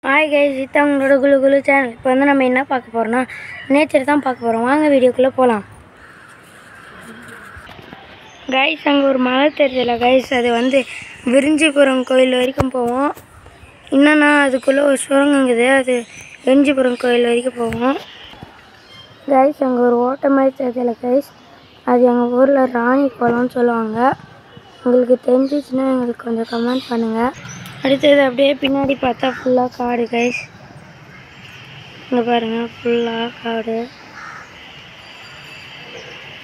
Hi guys, இது உங்களோட Kullu Kullu channel. இப்போ வந்து நம்ம என்ன பார்க்க போகிறோம்னா நேச்சர் தான் பார்க்க போகிறோம். வாங்க வீடியோக்குள்ளே போகலாம். கைஸ், அங்கே ஒரு மலை தெரியல கைஸ். அது வந்து விரிஞ்சிபுரம் கோயில் வரைக்கும் போவோம். என்னன்னா அதுக்குள்ளே ஒரு சுரங்கங்குது, அது விரிஞ்சிபுரம் கோயில் வரைக்கும் போவோம். கைஸ், அங்கே ஒரு ஓட்டை மாதிரி தெரியல கைஸ். அது எங்கள் ஊரில் ராணி குளம்னு சொல்லுவாங்க. உங்களுக்கு தெரிஞ்சிச்சுன்னா எங்களுக்கு கொஞ்சம் கமெண்ட் பண்ணுங்கள். அடுத்தது அப்படியே பின்னாடி பார்த்தா ஃபுல்லாக காடு கைஸ். இங்கே பாருங்கள், ஃபுல்லாக காடு.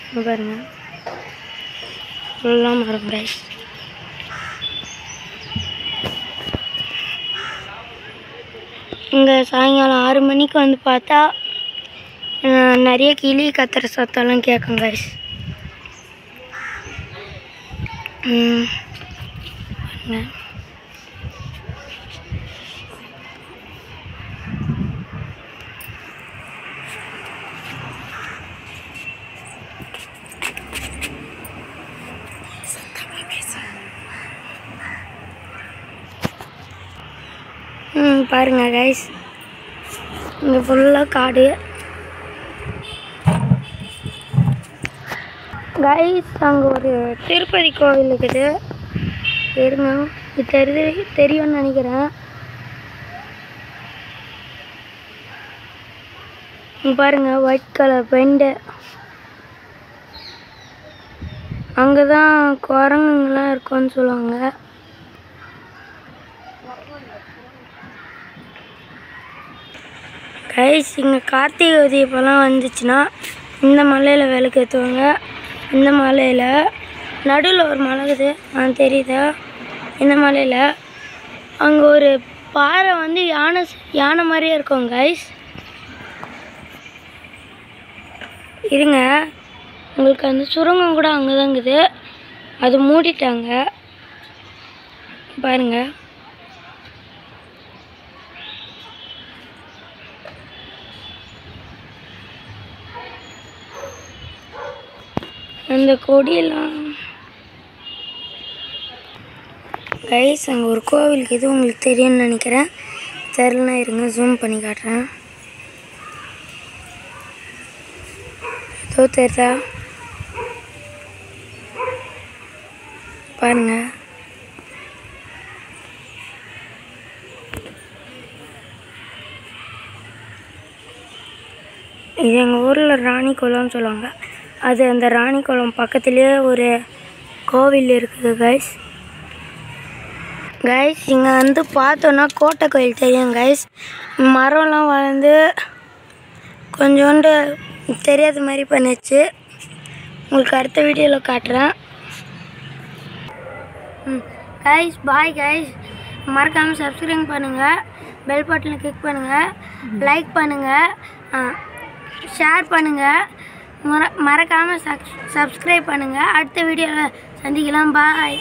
இங்கே பாருங்கள், ஃபுல்லாக மரம் கைஸ். இங்கே சாயங்காலம் 6 மணிக்கு வந்து பார்த்தா நிறைய கிளி கத்துற சத்தம்லாம் கேட்கும் கைஸ். பாருங்க கைஸ், இங்கே ஃபுல்லாக காடு கைஸ். அங்கே ஒரு திருப்பதி கோவில் இருக்குது. இருங்க, இது தெரியும்னு நினைக்கிறேன். பாருங்க, ஒயிட் கலர் பெயிண்ட். அங்கே தான் குரங்குங்கெல்லாம் இருக்கும்னு சொல்லுவாங்க. கைஸ், இங்கே கார்த்திகை தீபம்லாம் வந்துச்சுன்னா இந்த மலையில் விளக்கு ஏற்றுவாங்க. இந்த மலையில் நடுவில் ஒரு மலை இருக்குது, தெரியுதா? இந்த மலையில் அங்கே ஒரு பாறை வந்து யானை மாதிரியே இருக்கும் கைஸ். இருங்க, உங்களுக்கு அந்த சுரங்கம் கூட அங்கே தான் இருக்குது. அது மூடிட்டாங்க பாருங்க. அந்த கொடியெல்லாம் கைஸ், அங்கே ஒரு கோவிலுக்கு இது உங்களுக்கு தெரியும்னு நினைக்கிறேன். தெரியலனா இருங்க, ஜூம் பண்ணி காட்டுறேன். ஏதோ தெரியுதா பாருங்க. இது எங்கள் ஊரில் ராணி குளம்னு சொல்லுவாங்க. அது அந்த ராணி குளம் பக்கத்துலேயே ஒரு கோவில் இருக்குது கைஸ். கைஸ், இங்கே வந்து பார்த்தோன்னா கோட்டை கோயில் தெரியும் கைஸ். மரம்லாம் வளர்ந்து கொஞ்சோண்டு தெரியாத மாதிரி பண்ணிச்சு. உங்களுக்கு அடுத்த வீடியோவில் காட்டுறேன். Guys, bye guys. மறக்காமல் சப்ஸ்கிரைப் பண்ணுங்கள், பெல் பட்டனை கிளிக் பண்ணுங்கள், லைக் பண்ணுங்கள், ஷேர் பண்ணுங்கள். மறக்காமல் சப்ஸ்கிரைப் பண்ணுங்கள். அடுத்த வீடியோவில் சந்திக்கலாம். பாய்.